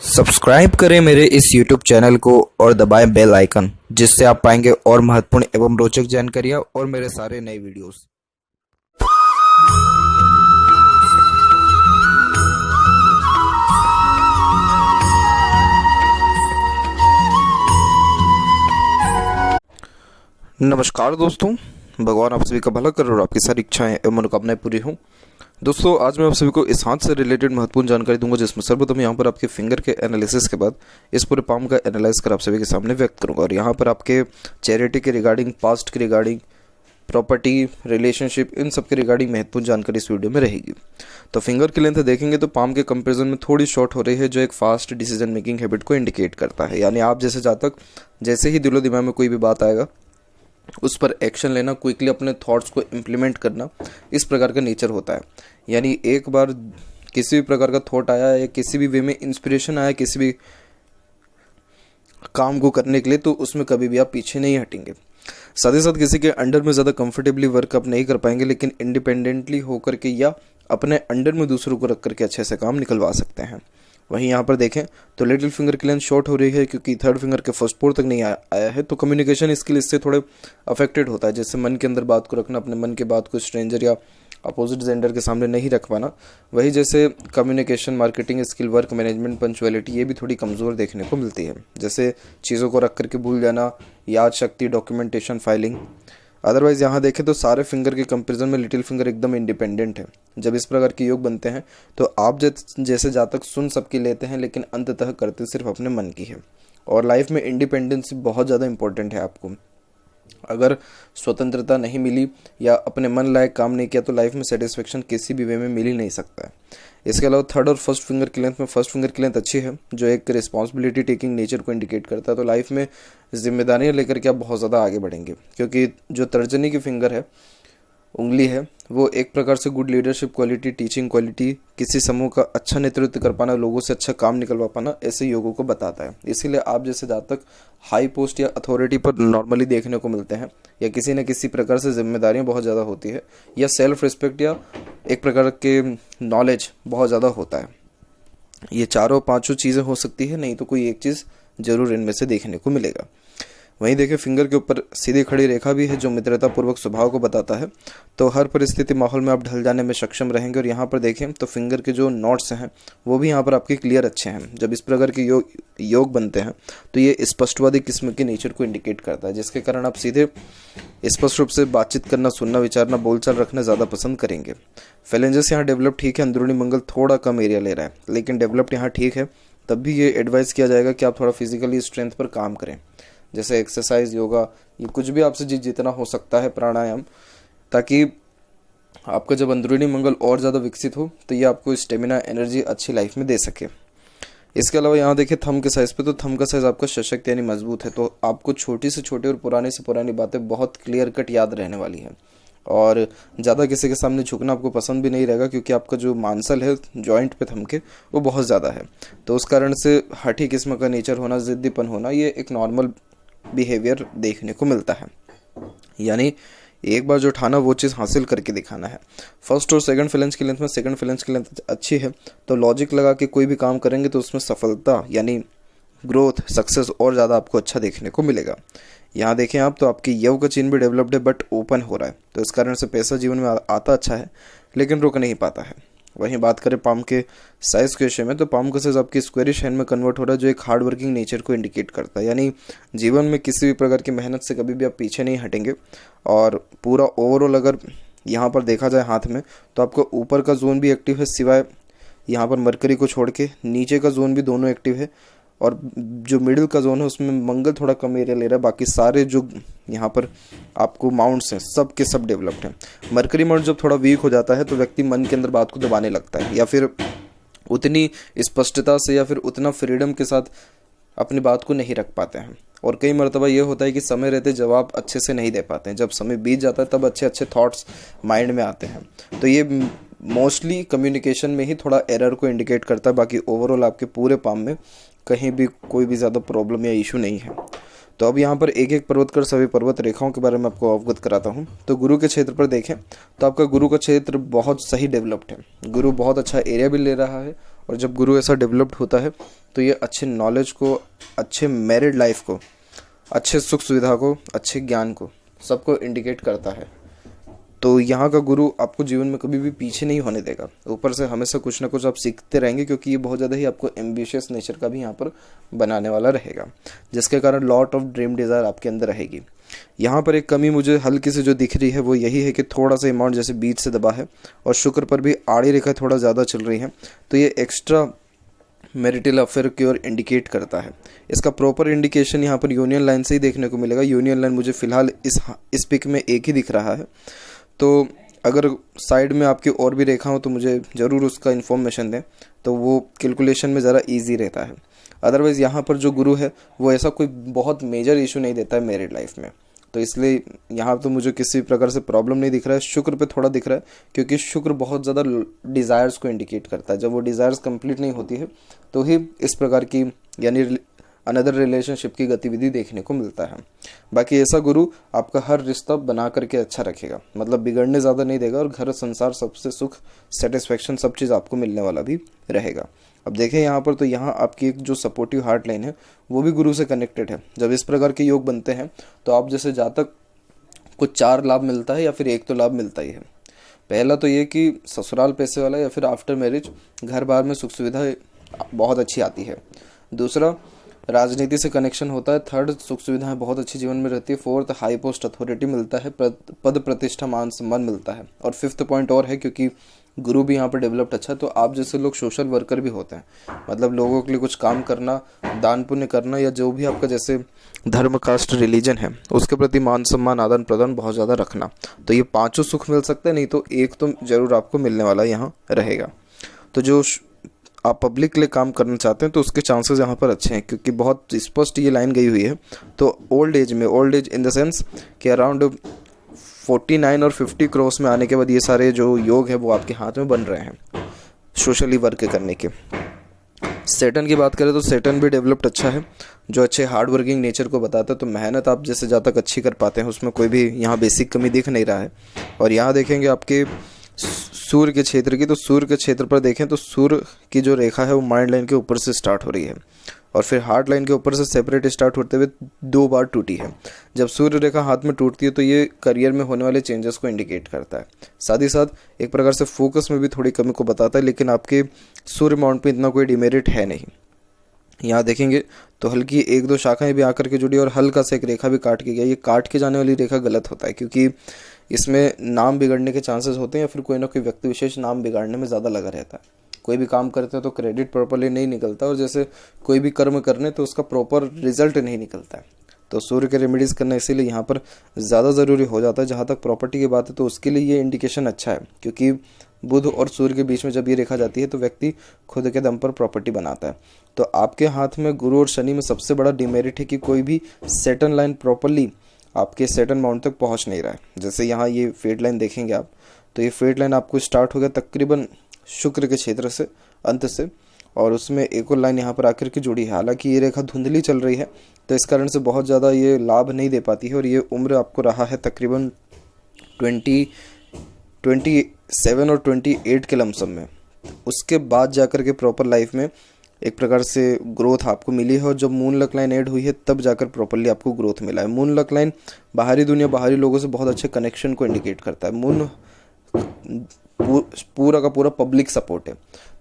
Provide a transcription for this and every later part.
Subscribe करें मेरे इस YouTube चैनल को और दबाएं बेल आइकन, जिससे आप पाएंगे और महत्वपूर्ण एवं रोचक जानकारियां और मेरे सारे नए वीडियोस। नमस्कार दोस्तों, भगवान आप सभी का भला करे और आपकी सारी इच्छाएं एवं मनोकामनाएं पूरी हों। दोस्तों, आज मैं आप सभी को इस हाथ से रिलेटेड महत्वपूर्ण जानकारी दूंगा, जिसमें सर्वप्रथम यहाँ पर आपके फिंगर के एनालिसिस के बाद इस पूरे पाम का एनालाइज कर आप सभी के सामने व्यक्त करूंगा। और यहाँ पर आपके चैरिटी के रिगार्डिंग, पास्ट के रिगार्डिंग, प्रॉपर्टी, रिलेशनशिप, इन सब के रिगार्डिंग महत्वपूर्ण जानकारी इस वीडियो में रहेगी। तो फिंगर की लेंथ देखेंगे तो पाम के कंपेरिजन में थोड़ी शॉर्ट हो रही है, जो एक फास्ट डिसीजन मेकिंग हैबिट को इंडिकेट करता है। यानी आप जैसे जातक जैसे ही दिलो दिमाग में कोई भी बात आएगा उस पर एक्शन लेना, क्विकली अपने थॉट्स को इम्प्लीमेंट करना, इस प्रकार का नेचर होता है। यानी एक बार किसी भी प्रकार का थॉट आया है, किसी भी वे में इंस्पिरेशन आया किसी भी काम को करने के लिए, तो उसमें कभी भी आप पीछे नहीं हटेंगे। साथ ही साथ किसी के अंडर में ज़्यादा कंफर्टेबली वर्क आप नहीं कर पाएंगे, लेकिन इंडिपेंडेंटली होकर के या अपने अंडर में दूसरों को रख करके अच्छे से काम निकलवा सकते हैं। वहीं यहाँ पर देखें तो लिटिल फिंगर की लेंथ शॉर्ट हो रही है, क्योंकि थर्ड फिंगर के फर्स्ट पोर तक नहीं आया है। तो कम्युनिकेशन स्किल इससे थोड़े अफेक्टेड होता है, जैसे मन के अंदर बात को रखना, अपने मन की बात को स्ट्रेंजर या अपोजिट जेंडर के सामने नहीं रख पाना। वही जैसे communication, marketing skill, work management, punctuality, ये भी थोड़ी कमज़ोर देखने को मिलती है, जैसे चीज़ों को रख करके भूल जाना, याद शक्ति, डॉक्यूमेंटेशन, फाइलिंग। अदरवाइज यहाँ देखें तो सारे फिंगर के कंपैरिजन में लिटिल फिंगर एकदम इंडिपेंडेंट है। जब इस प्रकार के योग बनते हैं तो आप जैसे जातक सुन सबकी लेते हैं, लेकिन अंततः करते सिर्फ अपने मन की है। और लाइफ में इंडिपेंडेंस बहुत ज़्यादा इंपॉर्टेंट है। आपको अगर स्वतंत्रता नहीं मिली या अपने मन लायक काम नहीं किया तो लाइफ में सेटिस्फेक्शन किसी भी वे में मिल ही नहीं सकता है। इसके अलावा थर्ड और फर्स्ट फिंगर की लेंथ में फर्स्ट फिंगर की लेंथ अच्छी है, जो एक रिस्पॉन्सिबिलिटी टेकिंग नेचर को इंडिकेट करता है। तो लाइफ में जिम्मेदारियां लेकर के आप बहुत ज़्यादा आगे बढ़ेंगे, क्योंकि जो तर्जनी की फिंगर है, उंगली है, वो एक प्रकार से good leadership quality, teaching quality, किसी समूह का अच्छा नेतृत्व कर पाना, लोगों से अच्छा काम निकलवा पाना, ऐसे योगों को बताता है। इसीलिए आप जैसे जातक हाई पोस्ट या अथॉरिटी पर नॉर्मली देखने को मिलते हैं, या किसी न किसी प्रकार से जिम्मेदारियां बहुत ज़्यादा होती है, या सेल्फ रिस्पेक्ट या एक प्रकार के नॉलेज बहुत ज़्यादा होता है। ये चारों पांचों चीज़ें हो सकती है, नहीं तो कोई एक चीज़ जरूर इनमें से देखने को मिलेगा। वहीं देखिए फिंगर के ऊपर सीधी खड़ी रेखा भी है, जो मित्रता पूर्वक स्वभाव को बताता है। तो हर परिस्थिति माहौल में आप ढल जाने में सक्षम रहेंगे। और यहाँ पर देखें तो फिंगर के जो नोट्स हैं वो भी यहाँ पर आपके क्लियर अच्छे हैं। जब इस प्रकार के योग बनते हैं तो ये स्पष्टवादी किस्म के नेचर को इंडिकेट करता है, जिसके कारण आप सीधे स्पष्ट रूप से बातचीत करना, सुनना, विचारना, बोलचाल रखना ज़्यादा पसंद करेंगे। फेलेंजेस यहाँ डेवलप ठीक है, अंदरूनी मंगल थोड़ा कम एरिया ले रहा है, लेकिन डेवलप्ड यहाँ ठीक है। तब भी ये एडवाइस किया जाएगा कि आप थोड़ा फिजिकली स्ट्रेंथ पर काम करें, जैसे एक्सरसाइज, योगा, ये कुछ भी आपसे जितना हो सकता है, प्राणायाम, ताकि आपका जब अंदरूनी मंगल और ज़्यादा विकसित हो तो ये आपको स्टेमिना, एनर्जी अच्छी लाइफ में दे सके। इसके अलावा यहाँ देखिए थंब के साइज़ पे, तो थंब का साइज़ आपका सशक्त यानी मजबूत है। तो आपको छोटी से छोटी और पुरानी से पुरानी बातें बहुत क्लियर कट याद रहने वाली हैं, और ज़्यादा किसी के सामने झुकना आपको पसंद भी नहीं रहेगा, क्योंकि आपका जो मांसल है जॉइंट पे थंब के, वो बहुत ज़्यादा है। तो उस कारण से हठी किस्म का नेचर होना, ज़िद्दीपन होना, ये एक नॉर्मल बिहेवियर देखने को मिलता है। यानी एक बार जो ठाना वो चीज़ हासिल करके दिखाना है। फर्स्ट और सेकंड फ्लेंज की लेंथ में सेकंड फ्लेंज की लेंथ अच्छी है, तो लॉजिक लगा के कोई भी काम करेंगे तो उसमें सफलता यानी ग्रोथ, सक्सेस और ज़्यादा आपको अच्छा देखने को मिलेगा। यहाँ देखें आप तो आपकी यव का चिन्ह भी डेवलप्ड है, बट ओपन हो रहा है, तो इस कारण से पैसा जीवन में आता अच्छा है, लेकिन रुक नहीं पाता है। वहीं बात करें पाम के साइज के विषय में, तो पाम का साइज आपकी स्क्वेरिश हैंड में कन्वर्ट हो रहा है, जो एक हार्ड वर्किंग नेचर को इंडिकेट करता है। यानी जीवन में किसी भी प्रकार की मेहनत से कभी भी आप पीछे नहीं हटेंगे। और पूरा ओवरऑल अगर यहाँ पर देखा जाए हाथ में, तो आपका ऊपर का जोन भी एक्टिव है, सिवाय यहाँ पर मरकरी को छोड़ के नीचे का जोन भी दोनों एक्टिव है, और जो मिडिल का जोन है उसमें मंगल थोड़ा कम एरिया ले रहा है। बाकी सारे जो यहाँ पर आपको माउंट्स हैं सब के सब डेवलप्ड हैं। मरकरी माउंट जब थोड़ा वीक हो जाता है तो व्यक्ति मन के अंदर बात को दबाने लगता है, या फिर उतनी स्पष्टता से या फिर उतना फ्रीडम के साथ अपनी बात को नहीं रख पाते हैं। और कई मरतबा ये होता है कि समय रहते जवाब अच्छे से नहीं दे पाते हैं, जब समय बीत जाता है तब अच्छे अच्छे थॉट्स माइंड में आते हैं। तो ये मोस्टली कम्युनिकेशन में ही थोड़ा एरर को इंडिकेट करता है। बाकी ओवरऑल आपके पूरे पाम में कहीं भी कोई भी ज़्यादा प्रॉब्लम या इशू नहीं है। तो अब यहाँ पर एक एक पर्वत कर सभी पर्वत रेखाओं के बारे में आपको अवगत कराता हूँ। तो गुरु के क्षेत्र पर देखें तो आपका गुरु का क्षेत्र बहुत सही डेवलप्ड है। गुरु बहुत अच्छा एरिया भी ले रहा है और जब गुरु ऐसा डेवलप्ड होता है तो ये अच्छे नॉलेज को, अच्छे मैरिड लाइफ को, अच्छे सुख सुविधा को, अच्छे ज्ञान को, सबको इंडिकेट करता है। तो यहाँ का गुरु आपको जीवन में कभी भी पीछे नहीं होने देगा, ऊपर से हमेशा कुछ ना कुछ आप सीखते रहेंगे, क्योंकि ये बहुत ज़्यादा ही आपको एम्बिशियस नेचर का भी यहाँ पर बनाने वाला रहेगा, जिसके कारण लॉट ऑफ ड्रीम डिज़ायर आपके अंदर रहेगी। यहाँ पर एक कमी मुझे हल्की से जो दिख रही है वो यही है कि थोड़ा सा अमाउंट जैसे बीच से दबा है और शुक्र पर भी आड़ी रेखा थोड़ा ज़्यादा चल रही है, तो ये एक्स्ट्रा मैरिटल अफेयर की ओर इंडिकेट करता है। इसका प्रॉपर इंडिकेशन यहाँ पर यूनियन लाइन से ही देखने को मिलेगा। यूनियन लाइन मुझे फिलहाल इस पिक में एक ही दिख रहा है, तो अगर साइड में आपकी और भी रेखा हो तो मुझे ज़रूर उसका इन्फॉर्मेशन दें, तो वो कैलकुलेशन में ज़रा इजी रहता है। अदरवाइज़ यहाँ पर जो गुरु है वो ऐसा कोई बहुत मेजर इशू नहीं देता है मैरिड लाइफ में, तो इसलिए यहाँ तो मुझे किसी प्रकार से प्रॉब्लम नहीं दिख रहा है। शुक्र पे थोड़ा दिख रहा है, क्योंकि शुक्र बहुत ज़्यादा डिज़ायर्स को इंडिकेट करता है। जब वो डिज़ायर्स कंप्लीट नहीं होती है तो ही इस प्रकार की यानी अनदर रिलेशनशिप की गतिविधि देखने को मिलता है। बाकी ऐसा गुरु आपका हर रिश्ता बना करके अच्छा रखेगा, मतलब बिगड़ने ज़्यादा नहीं देगा, और घर संसार सबसे सुख, सेटिस्फेक्शन, सब चीज़ आपको मिलने वाला भी रहेगा। अब देखें यहाँ पर, तो यहाँ आपकी एक जो सपोर्टिव हार्ट लाइन है वो भी गुरु से कनेक्टेड है। जब इस प्रकार के योग बनते हैं तो आप जैसे जातक को 4 लाभ मिलता है या फिर एक तो लाभ मिलता ही है। पहला तो ये कि ससुराल पैसे वाला या फिर आफ्टर मैरिज घर बार में सुख सुविधा बहुत अच्छी आती है। दूसरा, राजनीति से कनेक्शन होता है। थर्ड, सुख सुविधाएं बहुत अच्छी जीवन में रहती है। फोर्थ, हाई पोस्ट अथॉरिटी मिलता है, पद प्रतिष्ठा मान सम्मान मिलता है। और फिफ्थ पॉइंट और है, क्योंकि गुरु भी यहाँ पर डेवलप्ड अच्छा है, तो आप जैसे लोग सोशल वर्कर भी होते हैं, मतलब लोगों के लिए कुछ काम करना, दान पुण्य करना, या जो भी आपका जैसे धर्म, कास्ट, रिलीजन है उसके प्रति मान सम्मान, आदान प्रदान बहुत ज़्यादा रखना, तो ये 5 सुख मिल सकते हैं, नहीं तो एक तो जरूर आपको मिलने वाला यहाँ रहेगा। तो जो आप पब्लिक के लिए काम करना चाहते हैं तो उसके चांसेस यहाँ पर अच्छे हैं, क्योंकि बहुत स्पष्ट ये लाइन गई हुई है। तो old age in the sense कि अराउंड 49 और 50 क्रॉस में आने के बाद ये सारे जो योग है वो आपके हाथ में बन रहे हैं सोशली वर्क करने के। सैटर्न की बात करें तो सैटर्न भी डेवलप्ड अच्छा है, जो अच्छे हार्ड वर्किंग नेचर को बताता है। तो मेहनत आप जैसे ज़्यादा तक अच्छी कर पाते हैं, उसमें कोई भी यहाँ बेसिक कमी दिख नहीं रहा है। और यहाँ देखेंगे आपके सूर्य के क्षेत्र की, तो सूर्य के क्षेत्र पर देखें तो सूर्य की जो रेखा है वो माइंड लाइन के ऊपर से स्टार्ट हो रही है और फिर हार्ट लाइन के ऊपर से सेपरेट स्टार्ट होते हुए 2 बार टूटी है। जब सूर्य रेखा हाथ में टूटती है तो ये करियर में होने वाले चेंजेस को इंडिकेट करता है। साथ ही साथ एक प्रकार से फोकस में भी थोड़ी कमी को बताता है, लेकिन आपके सूर्य माउंट पे इतना कोई डिमेरिट है नहीं। यहाँ देखेंगे तो हल्की 1-2 शाखाएं भी आकर के जुड़ी और हल्का सा एक रेखा भी काट के गया। ये काट के जाने वाली रेखा गलत होता है, क्योंकि इसमें नाम बिगड़ने के चांसेस होते हैं, या फिर कोई ना कोई व्यक्ति विशेष नाम बिगाड़ने में ज़्यादा लगा रहता है। कोई भी काम करते हैं तो क्रेडिट प्रॉपरली नहीं निकलता, और जैसे कोई भी कर्म करने तो उसका प्रॉपर रिजल्ट नहीं निकलता है। तो सूर्य के रेमेडीज़ करना इसीलिए यहाँ पर ज़्यादा ज़रूरी हो जाता है। जहाँ तक प्रॉपर्टी की बात है तो उसके लिए ये इंडिकेशन अच्छा है, क्योंकि बुध और सूर्य के बीच में जब ये रेखा जाती है तो व्यक्ति खुद के दम पर प्रॉपर्टी बनाता है। तो आपके हाथ में गुरु और शनि में सबसे बड़ा डिमेरिट है कि कोई भी सैटर्न लाइन प्रॉपरली आपके सैटर्न माउंट तक पहुंच नहीं रहा है। जैसे यहाँ ये फेट लाइन देखेंगे आप, तो ये फेट लाइन आपको स्टार्ट हो गया तकरीबन शुक्र के क्षेत्र से, अंत से, और उसमें एक और लाइन यहाँ पर आकर के जुड़ी है। हालांकि ये रेखा धुंधली चल रही है तो इस कारण से बहुत ज़्यादा ये लाभ नहीं दे पाती है, और ये उम्र आपको रहा है तकरीबन 27 और 28 के लमसम में। उसके बाद जाकर के प्रॉपर लाइफ में एक प्रकार से ग्रोथ आपको मिली है, और जब मून लक लाइन ऐड हुई है तब जाकर प्रॉपरली आपको ग्रोथ मिला है। मून लक लाइन बाहरी दुनिया, बाहरी लोगों से बहुत अच्छे कनेक्शन को इंडिकेट करता है। मून पूरा का पूरा पब्लिक सपोर्ट है,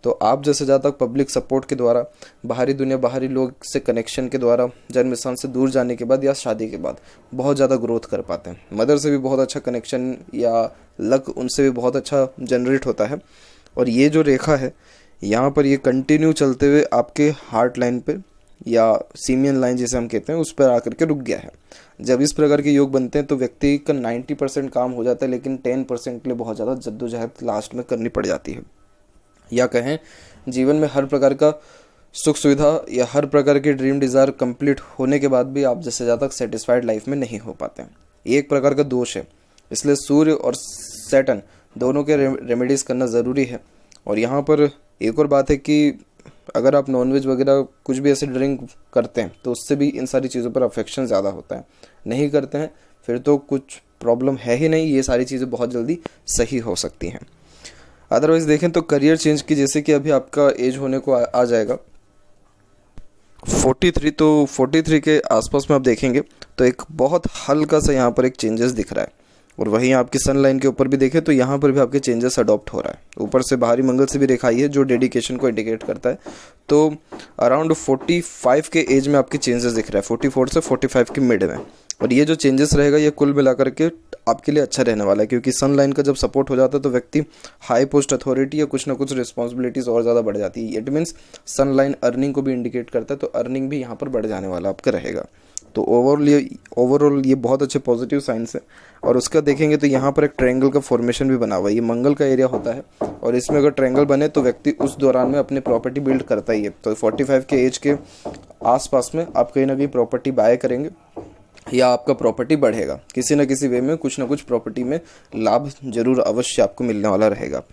तो आप जैसे ज़्यादा पब्लिक सपोर्ट के द्वारा, बाहरी दुनिया, बाहरी लोग से कनेक्शन के द्वारा, जन्म स्थान से दूर जाने के बाद या शादी के बाद बहुत ज़्यादा ग्रोथ कर पाते हैं। मदर से भी बहुत अच्छा कनेक्शन या लक उनसे भी बहुत अच्छा जनरेट होता है। और ये जो रेखा है यहाँ पर ये कंटिन्यू चलते हुए आपके हार्ट लाइन पे या सीमियन लाइन जिसे हम कहते हैं उस पर आकर के रुक गया है। जब इस प्रकार के योग बनते हैं तो व्यक्ति का 90% काम हो जाता है, लेकिन 10% के लिए बहुत ज़्यादा जद्दोजहद लास्ट में करनी पड़ जाती है। या कहें जीवन में हर प्रकार का सुख सुविधा या हर प्रकार के ड्रीम डिज़ायर कंप्लीट होने के बाद भी आप जैसे ज़्यादा सेटिस्फाइड लाइफ में नहीं हो पाते हैं। ये एक प्रकार का दोष है, इसलिए सूर्य और सैटर्न दोनों के रेमेडीज़ करना ज़रूरी है। और यहाँ पर एक और बात है कि अगर आप नॉनवेज वगैरह कुछ भी ऐसे ड्रिंक करते हैं तो उससे भी इन सारी चीज़ों पर अफेक्शन ज़्यादा होता है। नहीं करते हैं फिर तो कुछ प्रॉब्लम है ही नहीं, ये सारी चीज़ें बहुत जल्दी सही हो सकती हैं। अदरवाइज देखें तो करियर चेंज की, जैसे कि अभी आपका एज होने को आ जाएगा 43, तो 43 के आसपास में आप देखेंगे तो एक बहुत हल्का सा यहाँ पर एक चेंजेस दिख रहा है। और वहीं आपकी सन लाइन के ऊपर भी देखें तो यहाँ पर भी आपके चेंजेस अडॉप्ट हो रहा है। ऊपर से बाहरी मंगल से भी रेखा आई है जो डेडिकेशन को इंडिकेट करता है। तो अराउंड 45 के एज में आपके चेंजेस दिख रहा है, 44 से 45 के मिड में। और ये जो चेंजेस रहेगा ये कुल मिलाकर के आपके लिए अच्छा रहने वाला है, क्योंकि सन लाइन का जब सपोर्ट हो जाता है तो व्यक्ति हाई पोस्ट अथॉरिटी या कुछ ना कुछ रिस्पॉन्सिबिलिटीज़ और ज़्यादा बढ़ जाती है। It means sun line earning को भी इंडिकेट करता है, तो अर्निंग भी यहाँ पर बढ़ जाने वाला आपका रहेगा। तो ओवरऑल ये बहुत अच्छे पॉजिटिव साइंस है। और उसका देखेंगे तो यहाँ पर एक ट्रायंगल का फॉर्मेशन भी बना हुआ है, ये मंगल का एरिया होता है और इसमें अगर ट्रायंगल बने तो व्यक्ति उस दौरान में अपनी प्रॉपर्टी बिल्ड करता ही है। तो 45 के एज के आसपास में आप कहीं ना कहीं प्रॉपर्टी बाय करेंगे या आपका प्रॉपर्टी बढ़ेगा, किसी न किसी वे में कुछ ना कुछ प्रॉपर्टी में लाभ जरूर अवश्य आपको मिलने वाला रहेगा।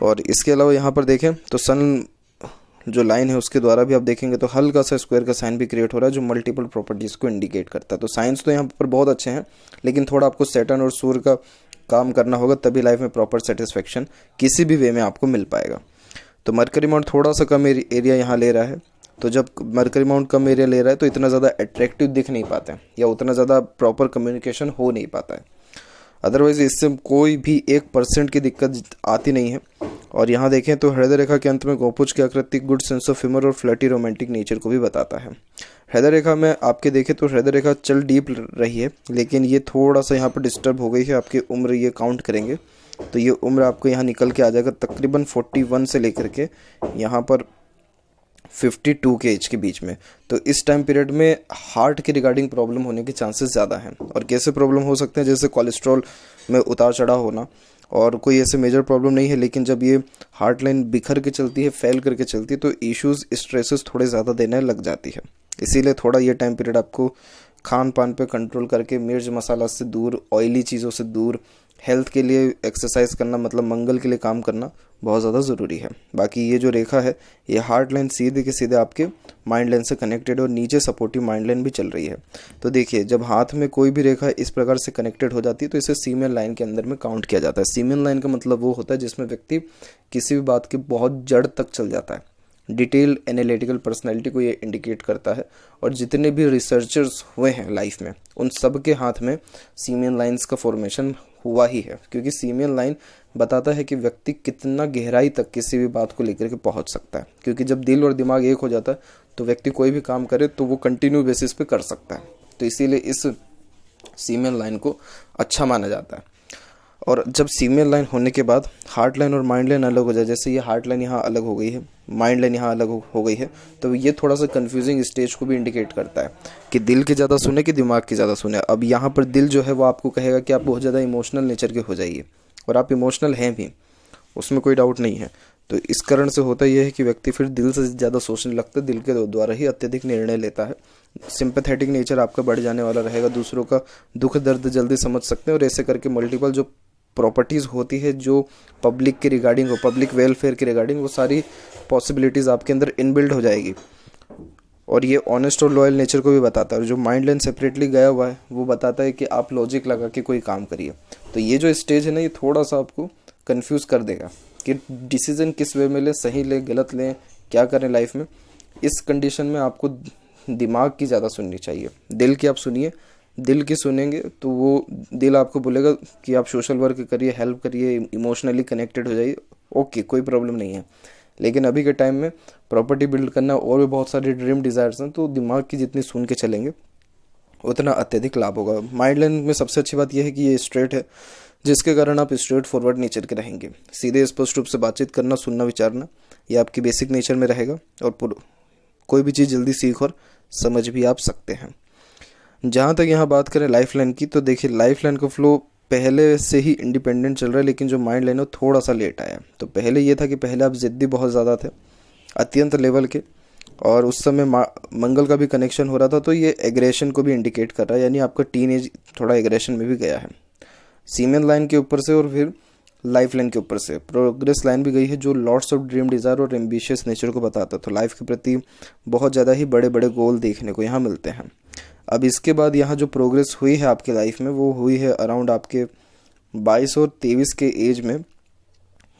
और इसके अलावा यहाँ पर देखें तो सन जो लाइन है उसके द्वारा भी आप देखेंगे तो हल्का सा स्क्वायर का साइन भी क्रिएट हो रहा है जो मल्टीपल प्रॉपर्टीज़ को इंडिकेट करता है। तो साइंस तो यहाँ पर बहुत अच्छे हैं, लेकिन थोड़ा आपको सैटर्न और सूर्य का काम करना होगा, तभी लाइफ में प्रॉपर सेटिस्फेक्शन किसी भी वे में आपको मिल पाएगा। तो मरकरी माउंट थोड़ा सा कम एरिया यहाँ ले रहा है, तो जब मरकरी माउंट कम एरिया ले रहा है तो इतना ज़्यादा अट्रैक्टिव दिख नहीं पाता है या उतना ज़्यादा प्रॉपर कम्युनिकेशन हो नहीं पाता है। अदरवाइज इससे कोई भी 1% की दिक्कत आती नहीं है। और यहाँ देखें तो हृदय रेखा के अंत में गोपुज की आकृति गुड सेंस ऑफ ह्यूमर और फ्लर्टी रोमांटिक नेचर को भी बताता है। हृदय रेखा में आपके देखें तो हृदय रेखा चल डीप रही है, लेकिन ये थोड़ा सा यहाँ पर डिस्टर्ब हो गई है। आपकी उम्र ये काउंट करेंगे तो ये उम्र आपको यहाँ निकल के आ जाएगा तकरीबन 41 से लेकर के यहाँ पर 52 के एज के बीच में। तो इस टाइम पीरियड में हार्ट के रिगार्डिंग प्रॉब्लम होने के चांसेस ज़्यादा हैं। और कैसे प्रॉब्लम हो सकते हैं, जैसे कोलेस्ट्रॉल में उतार चढ़ाव होना, और कोई ऐसे मेजर प्रॉब्लम नहीं है, लेकिन जब ये हार्ट लाइन बिखर के चलती है, फैल करके चलती है, तो इश्यूज स्ट्रेसेस थोड़े ज़्यादा देने लग जाती है। इसीलिए थोड़ा ये टाइम पीरियड आपको खान पान पे कंट्रोल करके मिर्च मसाला से दूर, ऑयली चीज़ों से दूर, हेल्थ के लिए एक्सरसाइज करना, मतलब मंगल के लिए काम करना बहुत ज़्यादा ज़रूरी है। बाकी ये जो रेखा है ये हार्ट लाइन सीधे के सीधे आपके माइंड लाइन से कनेक्टेड है और नीचे सपोर्टिव माइंड लाइन भी चल रही है। तो देखिए जब हाथ में कोई भी रेखा इस प्रकार से कनेक्टेड हो जाती है तो इसे सीमेन लाइन के अंदर में काउंट किया जाता है। सीमेन लाइन का मतलब वो होता है जिसमें व्यक्ति किसी भी बात के बहुत जड़ तक चल जाता है। डिटेल एनालिटिकल पर्सनैलिटी को ये इंडिकेट करता है। और जितने भी रिसर्चर्स हुए हैं लाइफ में उन सब के हाथ में सीमेन लाइन्स का फॉर्मेशन हुआ ही है, क्योंकि सीमेन लाइन बताता है कि व्यक्ति कितना गहराई तक किसी भी बात को लेकर के पहुंच सकता है। क्योंकि जब दिल और दिमाग एक हो जाता है तो व्यक्ति कोई भी काम करे तो वो कंटिन्यू बेसिस पे कर सकता है। तो इसीलिए इस सीमेन लाइन को अच्छा माना जाता है। और जब सीमेन लाइन होने के बाद हार्ट लाइन और माइंड लाइन अलग हो जाए, जैसे ये हार्ट लाइन यहाँ अलग हो गई है, माइंड लाइन यहाँ अलग हो गई है, तो ये थोड़ा सा कंफ्यूजिंग स्टेज को भी इंडिकेट करता है कि दिल की ज़्यादा सुने कि दिमाग की ज़्यादा सुने। अब यहाँ पर दिल जो है वो आपको कहेगा कि आप बहुत ज़्यादा इमोशनल नेचर के हो जाइए, और आप इमोशनल हैं भी, उसमें कोई डाउट नहीं है। तो इस कारण से होता यह है कि व्यक्ति फिर दिल से ज़्यादा सोचने लगता है, दिल के द्वारा ही अत्यधिक निर्णय लेता है। सिंपैथेटिक नेचर आपका बढ़ जाने वाला रहेगा, दूसरों का दुख दर्द जल्दी समझ सकते हैं, और ऐसे करके मल्टीपल जो प्रॉपर्टीज़ होती है जो पब्लिक के रिगार्डिंग हो, पब्लिक वेलफेयर के रिगार्डिंग, वो सारी पॉसिबिलिटीज़ आपके अंदर इनबिल्ड हो जाएगी। और ये ऑनेस्ट और लॉयल नेचर को भी बताता है। और जो माइंड लाइन सेपरेटली गया हुआ है वो बताता है कि आप लॉजिक लगा के कोई काम करिए। तो ये जो स्टेज है ना, ये थोड़ा सा आपको कंफ्यूज कर देगा कि डिसीजन किस वे में लें, सही लें गलत लें, क्या करें लाइफ में। इस कंडीशन में आपको दिमाग की ज़्यादा सुननी चाहिए, दिल की आप सुनिए। दिल की सुनेंगे तो वो दिल आपको बोलेगा कि आप सोशल वर्क करिए, हेल्प करिए, इमोशनली कनेक्टेड हो जाइए, ओके कोई प्रॉब्लम नहीं है। लेकिन अभी के टाइम में प्रॉपर्टी बिल्ड करना और भी बहुत सारे ड्रीम डिज़ायर्स हैं, तो दिमाग की जितनी सुन के चलेंगे उतना अत्यधिक लाभ होगा। माइंड लाइन में सबसे अच्छी बात यह है कि ये स्ट्रेट है, जिसके कारण आप स्ट्रेट फॉरवर्ड नेचर के रहेंगे। सीधे स्पष्ट रूप से बातचीत करना, सुनना, विचारना, ये आपकी बेसिक नेचर में रहेगा। और कोई भी चीज़ जल्दी सीख और समझ भी आप सकते हैं। जहाँ तक यहाँ बात करें लाइफ लाइन की, तो देखिए लाइफ लाइन का फ्लो पहले से ही इंडिपेंडेंट चल रहा है, लेकिन जो माइंड लाइन है वो थोड़ा सा लेट आया। तो पहले ये था कि पहले आप ज़िद्दी बहुत ज़्यादा थे, अत्यंत लेवल के, और उस समय मंगल का भी कनेक्शन हो रहा था, तो ये एग्रेशन को भी इंडिकेट कर रहा है, यानी आपका टीन एज थोड़ा एग्रेशन में भी गया है। सीमेन लाइन के ऊपर से और फिर लाइफ लाइन के ऊपर से प्रोग्रेस लाइन भी गई है, जो लॉट्स ऑफ ड्रीम डिज़ायर और एम्बिशियस नेचर को बताता है। तो लाइफ के प्रति बहुत ज़्यादा ही बड़े बड़े गोल देखने को यहाँ मिलते हैं। अब इसके बाद यहाँ जो प्रोग्रेस हुई है आपके लाइफ में, वो हुई है अराउंड आपके 22 और 23 के एज में,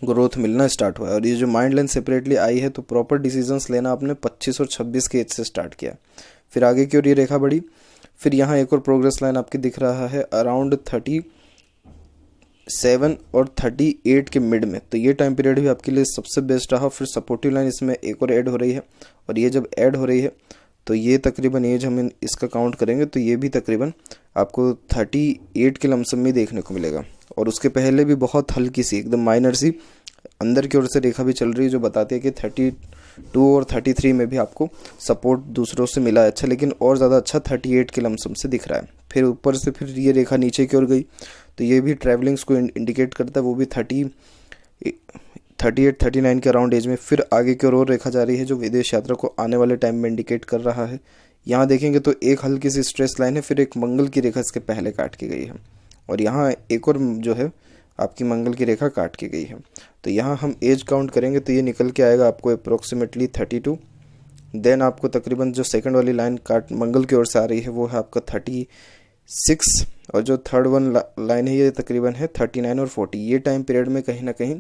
ग्रोथ मिलना स्टार्ट हुआ है। और ये जो माइंड लाइन सेपरेटली आई है तो प्रॉपर डिसीजंस लेना आपने 25 और 26 के एज से स्टार्ट किया। फिर आगे की ओर ये रेखा बढ़ी, फिर यहाँ एक और प्रोग्रेस लाइन आपकी दिख रहा है अराउंड 37 और 38 के मिड में। तो ये टाइम पीरियड भी आपके लिए सबसे बेस्ट रहा। फिर सपोर्टिव लाइन इसमें एक और ऐड हो रही है, और ये जब ऐड हो रही है तो ये तकरीबन एज हम इसका काउंट करेंगे तो ये भी तकरीबन आपको 38 के लमसम में देखने को मिलेगा। और उसके पहले भी बहुत हल्की सी एकदम माइनर सी अंदर की ओर से रेखा भी चल रही है जो बताती है कि 32 और 33 में भी आपको सपोर्ट दूसरों से मिला है अच्छा, लेकिन और ज़्यादा अच्छा 38 के लमसम से दिख रहा है। फिर ऊपर से फिर ये रेखा नीचे की ओर गई तो ये भी ट्रैवलिंग्स को इंडिकेट करता है, वो भी 38-39 के अराउंड एज में। फिर आगे की ओर रेखा जा रही है जो विदेश यात्रा को आने वाले टाइम में इंडिकेट कर रहा है। यहाँ देखेंगे तो एक हल्की सी स्ट्रेस लाइन है, फिर एक मंगल की रेखा इसके पहले काट की गई है, और यहाँ एक और जो है आपकी मंगल की रेखा काट की गई है। तो यहाँ हम एज काउंट करेंगे तो ये निकल के आएगा आपको अप्रोक्सीमेटली 32। देन आपको तकरीबन जो सेकंड वाली लाइन काट मंगल की ओर से आ रही है वो है आपका 36, और जो थर्ड वन लाइन है ये तकरीबन है 39 और 40। ये टाइम पीरियड में कहीं ना कहीं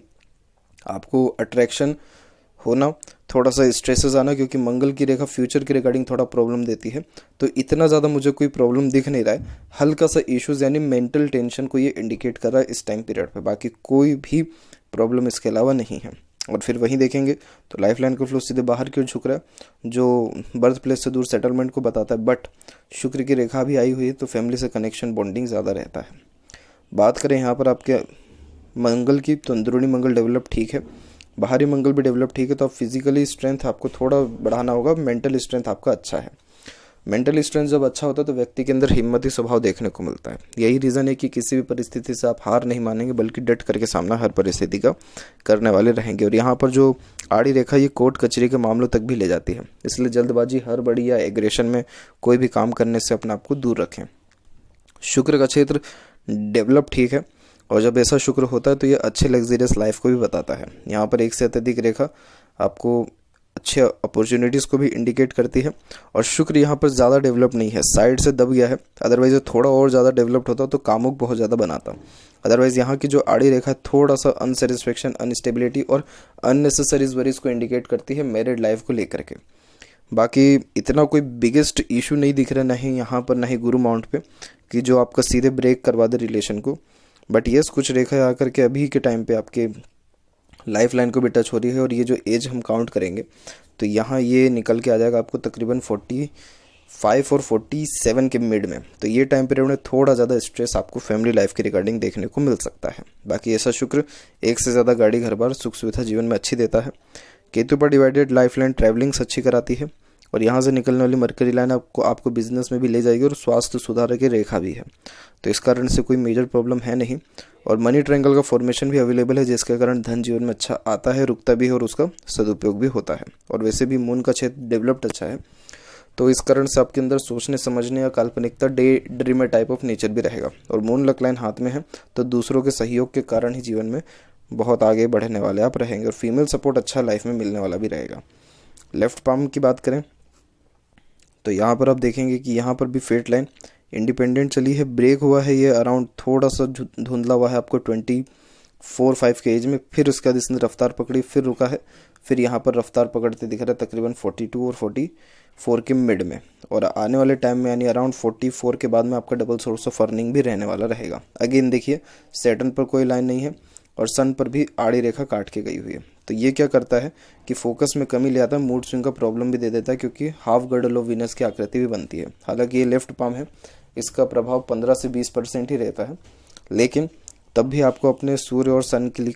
आपको अट्रैक्शन होना, थोड़ा सा स्ट्रेसेस आना, क्योंकि मंगल की रेखा फ्यूचर के रिगार्डिंग थोड़ा प्रॉब्लम देती है। तो इतना ज़्यादा मुझे कोई प्रॉब्लम दिख नहीं रहा है, हल्का सा इश्यूज़ यानी मेंटल टेंशन को ये इंडिकेट कर रहा है इस टाइम पीरियड पे, बाकी कोई भी प्रॉब्लम इसके अलावा नहीं है। और फिर वहीं देखेंगे तो लाइफ लाइन का फ्लो सीधे बाहर की ओर झुक रहा है जो बर्थ प्लेस से दूर सेटलमेंट को बताता है। बट शुक्र की रेखा भी आई हुई है तो फैमिली से कनेक्शन बॉन्डिंग ज़्यादा रहता है। बात करें यहाँ पर आपके मंगल की तो अंदरूनी मंगल डेवलप ठीक है, बाहरी मंगल भी डेवलप ठीक है। तो आप फिजिकली स्ट्रेंथ आपको थोड़ा बढ़ाना होगा, मेंटल स्ट्रेंथ आपका अच्छा है। मेंटल स्ट्रेंथ जब अच्छा होता है तो व्यक्ति के अंदर हिम्मती स्वभाव देखने को मिलता है। यही रीज़न है कि किसी भी परिस्थिति से आप हार नहीं मानेंगे बल्कि डट करके सामना हर परिस्थिति का करने वाले रहेंगे। और यहाँ पर जो आड़ी रेखा ये कोर्ट कचहरी के मामलों तक भी ले जाती है, इसलिए जल्दबाजी हड़बड़ी या एग्रेशन में कोई भी काम करने से अपने आप को दूर रखें। शुक्र का क्षेत्र डेवलप ठीक है, और जब ऐसा शुक्र होता है तो ये अच्छे लग्जरियस लाइफ को भी बताता है। यहाँ पर एक से अत्यधिक रेखा आपको अच्छे अपॉर्चुनिटीज़ को भी इंडिकेट करती है। और शुक्र यहाँ पर ज़्यादा डेवलप नहीं है, साइड से दब गया है, अदरवाइज थोड़ा और ज़्यादा डेवलप्ड होता तो कामुक बहुत ज़्यादा बनाता। अदरवाइज यहाँ की जो आड़ी रेखा थोड़ा सा अनसेटिस्फेक्शन, अनस्टेबिलिटी और अननेसेसरी वरीज को इंडिकेट करती है मैरिड लाइफ को लेकर के। बाकी इतना कोई बिगेस्ट इशू नहीं दिख रहा, नहीं यहाँ पर नहीं गुरु माउंट पे कि जो आपका सीधे ब्रेक करवा दे रिलेशन को। बट येस कुछ रेखा आकर के अभी के टाइम पे आपके लाइफ लाइन को भी टच हो रही है। और ये जो एज हम काउंट करेंगे तो यहाँ ये निकल के आ जाएगा आपको तकरीबन 45 और 47 के मिड में। तो ये टाइम पीरियड में थोड़ा ज़्यादा स्ट्रेस आपको फैमिली लाइफ के रिगार्डिंग देखने को मिल सकता है। बाकी ऐसा शुक्र एक से ज़्यादा गाड़ी घर बार सुख सुविधा जीवन में अच्छी देता है। केतु पर डिवाइडेड लाइफ लाइन ट्रैवलिंग्स अच्छी कराती है, और यहाँ से निकलने वाली मरकरी लाइन आपको बिजनेस में भी ले जाएगी, और स्वास्थ्य सुधार की रेखा भी है। तो इस कारण से कोई मेजर प्रॉब्लम है नहीं। और मनी ट्रायंगल का फॉर्मेशन भी अवेलेबल है, जिसके कारण धन जीवन में अच्छा आता है, रुकता भी है और उसका सदुपयोग भी होता है। और वैसे भी मून का क्षेत्र डेवलप्ड अच्छा है, तो इस कारण से आपके अंदर सोचने समझने या काल्पनिकता day dreamer type of nature भी रहेगा। और मून लक लाइन हाथ में है तो दूसरों के सहयोग के कारण ही जीवन में बहुत आगे बढ़ने वाले आप रहेंगे, और फीमेल सपोर्ट अच्छा लाइफ में मिलने वाला भी रहेगा। लेफ्ट पाम की बात करें तो यहाँ पर आप देखेंगे कि यहाँ पर भी फेट लाइन इंडिपेंडेंट चली है, ब्रेक हुआ है ये अराउंड थोड़ा सा धुंधला हुआ है आपको 24-5 के एज में। फिर उसके बाद इसने रफ्तार पकड़ी, फिर रुका है, फिर यहाँ पर रफ्तार पकड़ते दिख रहा है तकरीबन 42 और 44 के मिड में। और आने वाले टाइम में यानी अराउंड 44 के बाद में आपका डबल सोर्स ऑफ अर्निंग भी रहने वाला रहेगा। अगेन देखिए सैटर्न पर कोई लाइन नहीं है, और सन पर भी आड़ी रेखा काट के गई हुई है। तो ये क्या करता है कि फोकस में कमी ले आता है, मूड स्विंग का प्रॉब्लम भी दे देता है, क्योंकि हाफ गर्डल ऑफ वीनस की आकृति भी बनती है। हालांकि ये लेफ्ट पाम है, इसका प्रभाव 15 से 20% ही रहता है, लेकिन तब भी आपको अपने सूर्य और सन के लिए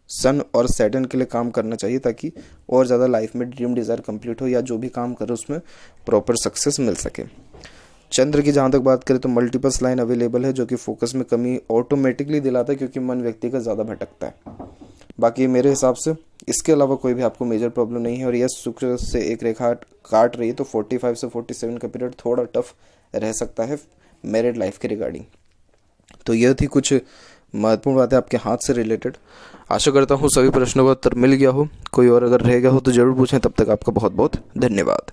सन और सैटर्न के लिए काम करना चाहिए, ताकि और ज़्यादा लाइफ में ड्रीम डिज़ायर कंप्लीट हो, या जो भी काम करो उसमें प्रॉपर सक्सेस मिल सके। चंद्र की जहाँ तक बात करें तो मल्टीपल्स लाइन अवेलेबल है, जो कि फोकस में कमी ऑटोमेटिकली दिलाता है, क्योंकि मन व्यक्ति का ज़्यादा भटकता है। बाकी मेरे हिसाब से इसके अलावा कोई भी आपको मेजर प्रॉब्लम नहीं है। और यस शुक्र से एक रेखा काट रही है तो 45 से 47 का पीरियड थोड़ा टफ रह सकता है मैरिड लाइफ के रिगार्डिंग। तो यह थी कुछ महत्वपूर्ण बातें आपके हाथ से रिलेटेड। आशा करता हूँ सभी प्रश्नों का उत्तर मिल गया हो। कोई और अगर रह गया हो तो ज़रूर पूछें। तब तक आपका बहुत बहुत धन्यवाद।